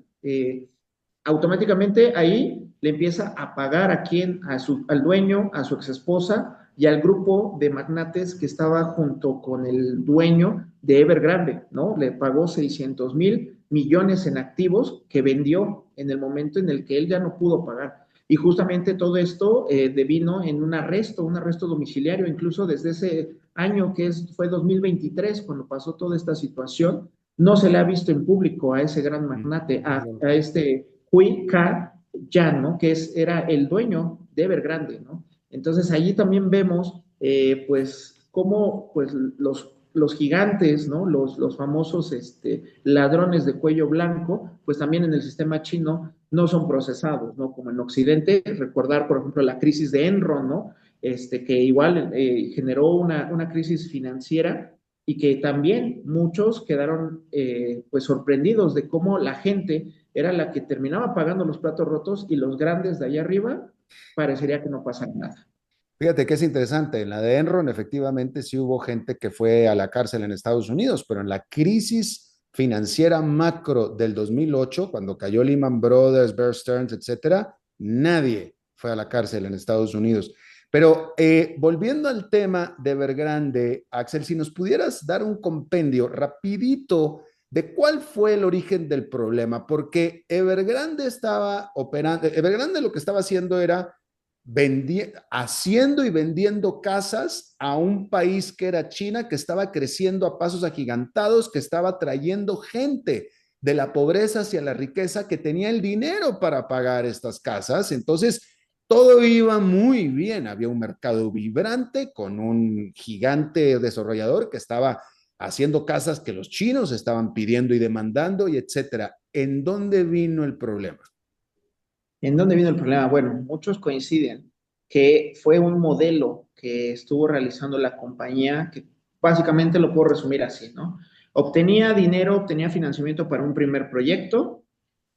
automáticamente ahí le empieza a pagar a quién, al dueño, a su ex esposa y al grupo de magnates que estaba junto con el dueño de Evergrande, ¿no? Le pagó 600,000 millones en activos que vendió en el momento en el que él ya no pudo pagar. Y justamente todo esto devino en un arresto domiciliario, incluso desde ese año fue 2023, cuando pasó toda esta situación, no se le ha visto en público a ese gran magnate, a este Hui Ka Yan, ¿no? Que era el dueño de Evergrande, ¿no? Entonces allí también vemos, pues, cómo pues, los gigantes, ¿no? Los famosos ladrones de cuello blanco, pues también en el sistema chino no son procesados, ¿no? Como en Occidente, recordar, por ejemplo, la crisis de Enron, ¿no? Que igual generó una crisis financiera y que también muchos quedaron pues sorprendidos de cómo la gente era la que terminaba pagando los platos rotos y los grandes de allá arriba parecería que no pasara nada. Fíjate que es interesante, en la de Enron efectivamente sí hubo gente que fue a la cárcel en Estados Unidos, pero en la crisis financiera macro del 2008, cuando cayó Lehman Brothers, Bear Stearns, etcétera, nadie fue a la cárcel en Estados Unidos. Pero volviendo al tema de Evergrande, Axel, si nos pudieras dar un compendio rapidito de cuál fue el origen del problema, porque Evergrande estaba operando, Evergrande lo que estaba haciendo era haciendo y vendiendo casas a un país que era China, que estaba creciendo a pasos agigantados, que estaba trayendo gente de la pobreza hacia la riqueza, que tenía el dinero para pagar estas casas. Entonces, todo iba muy bien. Había un mercado vibrante con un gigante desarrollador que estaba haciendo casas que los chinos estaban pidiendo y demandando y etcétera. ¿En dónde vino el problema? ¿En dónde vino el problema? Bueno, muchos coinciden que fue un modelo que estuvo realizando la compañía, que básicamente lo puedo resumir así, ¿no? Obtenía dinero, obtenía financiamiento para un primer proyecto,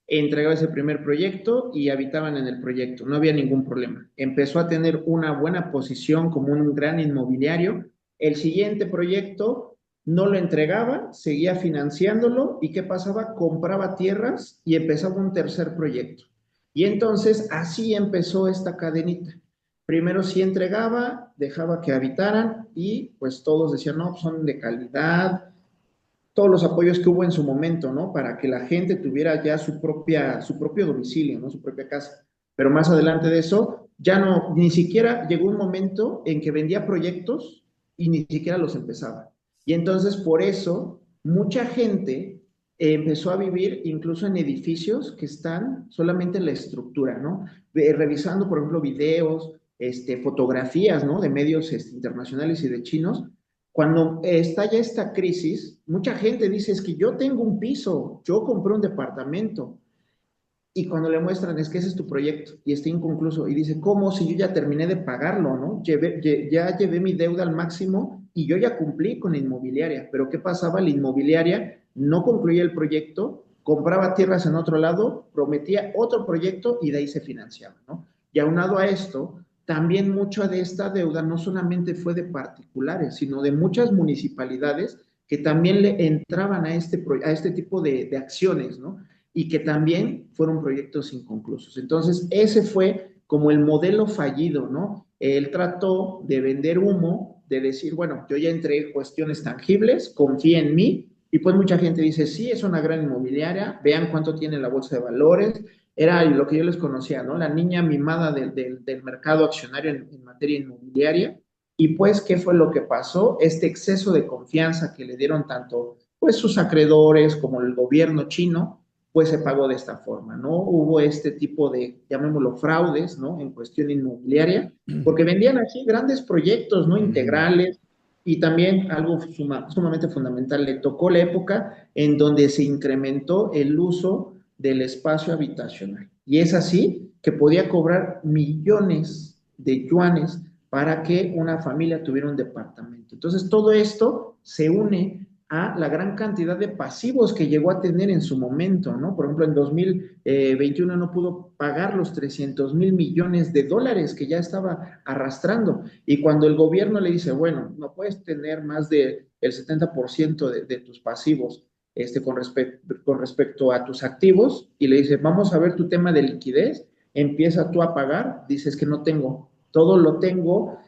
entregaba ese primer proyecto y habitaban en el proyecto, no había ningún problema. Empezó a tener una buena posición como un gran inmobiliario. El siguiente proyecto no lo entregaba, seguía financiándolo y ¿qué pasaba? Compraba tierras y empezaba un tercer proyecto. Y entonces así empezó esta cadenita. Primero sí entregaba, dejaba que habitaran y pues todos decían, no, son de calidad, todos los apoyos que hubo en su momento, ¿no? Para que la gente tuviera ya su propio domicilio, ¿no? Su propia casa. Pero más adelante de eso, ya no, ni siquiera llegó un momento en que vendía proyectos y ni siquiera los empezaba. Y entonces por eso mucha gente empezó a vivir incluso en edificios que están solamente en la estructura, ¿no? Revisando, por ejemplo, videos, fotografías, ¿no? De medios internacionales y de chinos, cuando estalla esta crisis, mucha gente dice, es que yo tengo un piso, yo compré un departamento. Y cuando le muestran, es que ese es tu proyecto y está inconcluso. Y dice, ¿cómo si yo ya terminé de pagarlo, no? Ya llevé mi deuda al máximo y yo ya cumplí con la inmobiliaria. Pero ¿qué pasaba? La inmobiliaria no concluía el proyecto, compraba tierras en otro lado, prometía otro proyecto y de ahí se financiaba, ¿no? Y aunado a esto, también mucha de esta deuda no solamente fue de particulares, sino de muchas municipalidades que también le entraban a este tipo de acciones, ¿no? Y que también fueron proyectos inconclusos. Entonces, ese fue como el modelo fallido, ¿no? Él trató de vender humo, de decir, bueno, yo ya entregué cuestiones tangibles, confía en mí, y pues mucha gente dice, sí, es una gran inmobiliaria, vean cuánto tiene la bolsa de valores, era lo que yo les conocía, ¿no? La niña mimada del mercado accionario en materia inmobiliaria, y pues, ¿qué fue lo que pasó? Este exceso de confianza que le dieron tanto, pues, sus acreedores como el gobierno chino, pues se pagó de esta forma, ¿no? Hubo este tipo de, llamémoslo, fraudes, ¿no? En cuestión inmobiliaria, porque vendían aquí grandes proyectos, ¿no? Integrales, y también algo sumamente fundamental, le tocó la época en donde se incrementó el uso del espacio habitacional. Y es así que podía cobrar millones de yuanes para que una familia tuviera un departamento. Entonces, todo esto se une a la gran cantidad de pasivos que llegó a tener en su momento, ¿no? Por ejemplo, en 2021 no pudo pagar los 300 mil millones de dólares que ya estaba arrastrando. Y cuando el gobierno le dice, bueno, no puedes tener más del 70% de tus pasivos con respecto a tus activos, y le dice, vamos a ver tu tema de liquidez, empieza tú a pagar, dices que no tengo, todo lo tengo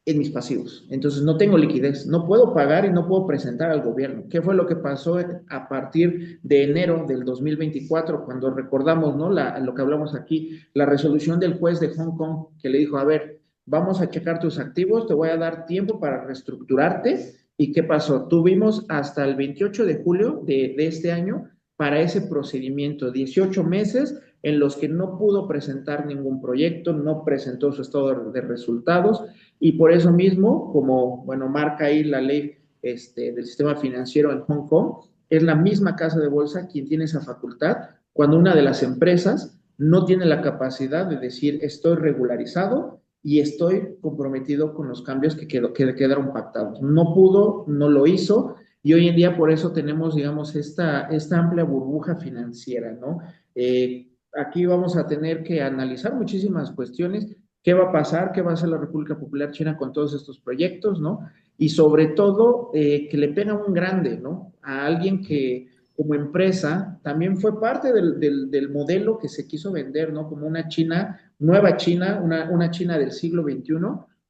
en mis pasivos. Entonces no tengo liquidez, no puedo pagar y no puedo presentar al gobierno. ¿Qué fue lo que pasó a partir de enero del 2024, cuando recordamos, ¿no? Lo que hablamos aquí, la resolución del juez de Hong Kong que le dijo, a ver, vamos a checar tus activos, te voy a dar tiempo para reestructurarte. ¿Y qué pasó? Tuvimos hasta el 28 de julio de este año para ese procedimiento, 18 meses en los que no pudo presentar ningún proyecto, no presentó su estado de resultados, y por eso mismo, como, bueno, marca ahí la ley del sistema financiero en Hong Kong, es la misma casa de bolsa quien tiene esa facultad cuando una de las empresas no tiene la capacidad de decir estoy regularizado y estoy comprometido con los cambios que quedaron pactados. No pudo, no lo hizo, y hoy en día por eso tenemos, digamos, esta amplia burbuja financiera, ¿no? Aquí vamos a tener que analizar muchísimas cuestiones. ¿Qué va a pasar? ¿Qué va a hacer la República Popular China con todos estos proyectos, ¿no? Y sobre todo, que le pega un grande, ¿no? A alguien que como empresa también fue parte del modelo que se quiso vender, ¿no? Como una China, nueva China, una China del siglo XXI,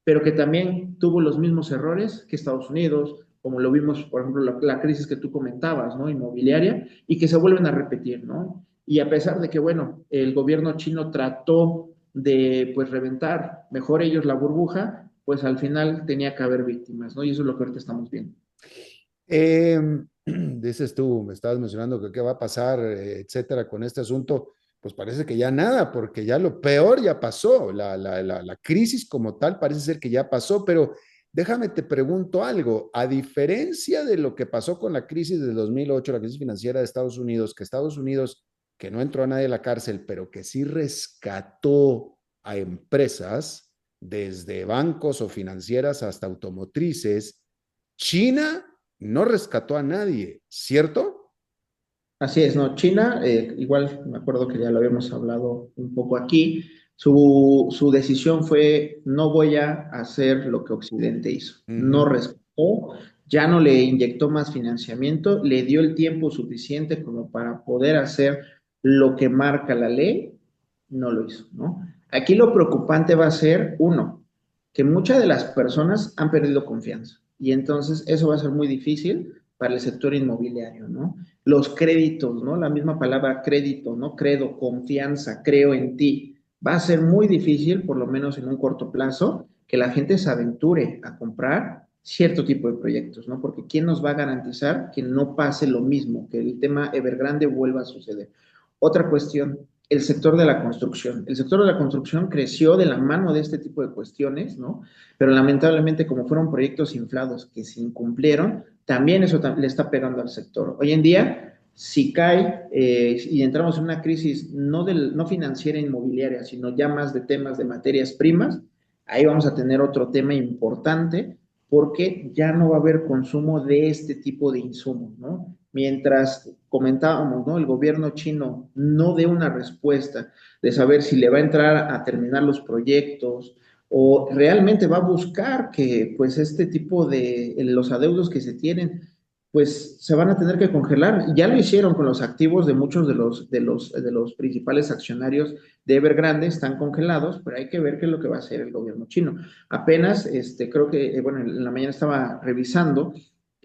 pero que también tuvo los mismos errores que Estados Unidos, como lo vimos, por ejemplo, la crisis que tú comentabas, ¿no? Inmobiliaria, y que se vuelven a repetir, ¿no? Y a pesar de que, bueno, el gobierno chino trató de, pues, reventar mejor ellos la burbuja, pues al final tenía que haber víctimas, ¿no? Y eso es lo que ahorita estamos viendo. Dices tú, me estabas mencionando que qué va a pasar, etcétera, con este asunto. Pues parece que ya nada, porque ya lo peor ya pasó. La crisis como tal parece ser que ya pasó, pero déjame te pregunto algo. A diferencia de lo que pasó con la crisis de 2008, la crisis financiera de Estados Unidos, que no entró a nadie a la cárcel, pero que sí rescató a empresas, desde bancos o financieras hasta automotrices, China no rescató a nadie, ¿cierto? Así es, ¿no? China, igual me acuerdo que ya lo habíamos hablado un poco aquí, su decisión fue: no voy a hacer lo que Occidente hizo. No rescató, ya no le inyectó más financiamiento, le dio el tiempo suficiente como para poder hacer lo que marca la ley, no lo hizo, ¿no? Aquí lo preocupante va a ser, uno, que muchas de las personas han perdido confianza y entonces eso va a ser muy difícil para el sector inmobiliario, ¿no? Los créditos, ¿no? La misma palabra crédito, ¿no? Credo, confianza, creo en ti. Va a ser muy difícil, por lo menos en un corto plazo, que la gente se aventure a comprar cierto tipo de proyectos, ¿no? Porque ¿quién nos va a garantizar que no pase lo mismo, que el tema Evergrande vuelva a suceder? Otra cuestión, el sector de la construcción. El sector de la construcción creció de la mano de este tipo de cuestiones, ¿no? Pero lamentablemente, como fueron proyectos inflados que se incumplieron, también eso le está pegando al sector. Hoy en día, si cae y entramos en una crisis no financiera inmobiliaria, sino ya más de temas de materias primas, ahí vamos a tener otro tema importante porque ya no va a haber consumo de este tipo de insumos, ¿no? Mientras comentábamos, ¿no? El gobierno chino no dé una respuesta de saber si le va a entrar a terminar los proyectos o realmente va a buscar que pues este tipo de los adeudos que se tienen pues se van a tener que congelar. Ya lo hicieron con los activos de muchos de los principales accionarios de Evergrande, están congelados, pero hay que ver qué es lo que va a hacer el gobierno chino. Apenas, creo que, bueno, en la mañana estaba revisando,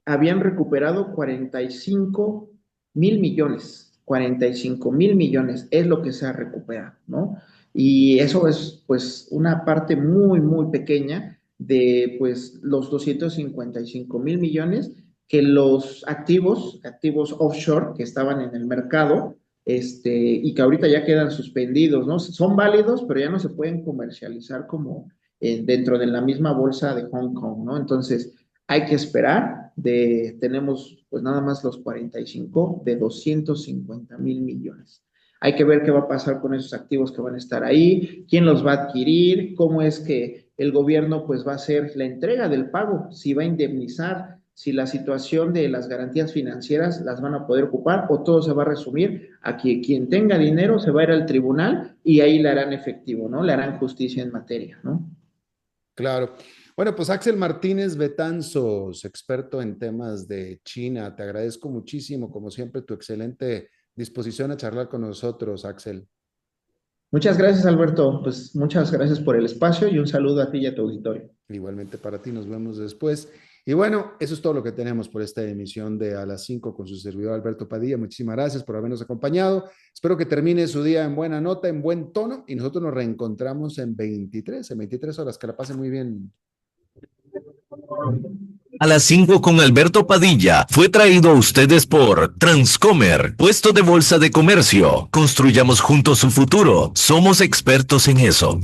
habían recuperado 45.000 millones. 45.000 millones es lo que se ha recuperado, ¿no? Y eso es pues una parte muy, muy pequeña de pues los 255.000 millones que los activos offshore que estaban en el mercado, y que ahorita ya quedan suspendidos, ¿no? Son válidos, pero ya no se pueden comercializar como dentro de la misma bolsa de Hong Kong, ¿no? Entonces, hay que esperar, tenemos pues nada más los 45 de 250.000 millones. Hay que ver qué va a pasar con esos activos que van a estar ahí, quién los va a adquirir, cómo es que el gobierno pues va a hacer la entrega del pago, si va a indemnizar, si la situación de las garantías financieras las van a poder ocupar o todo se va a resumir a que quien tenga dinero se va a ir al tribunal y ahí le harán efectivo, ¿no? Le harán justicia en materia, ¿no? Claro. Bueno, pues Axel Martínez Betanzos, experto en temas de China, te agradezco muchísimo, como siempre, tu excelente disposición a charlar con nosotros, Axel. Muchas gracias, Alberto. Pues muchas gracias por el espacio y un saludo a ti y a tu auditorio. Igualmente para ti, nos vemos después. Y bueno, eso es todo lo que tenemos por esta emisión de A las 5 con su servidor Alberto Padilla. Muchísimas gracias por habernos acompañado. Espero que termine su día en buena nota, en buen tono, y nosotros nos reencontramos en 23 horas. Que la pasen muy bien. A las 5 con Alberto Padilla fue traído a ustedes por Transcomer, puesto de bolsa de comercio. Construyamos juntos su futuro. Somos expertos en eso.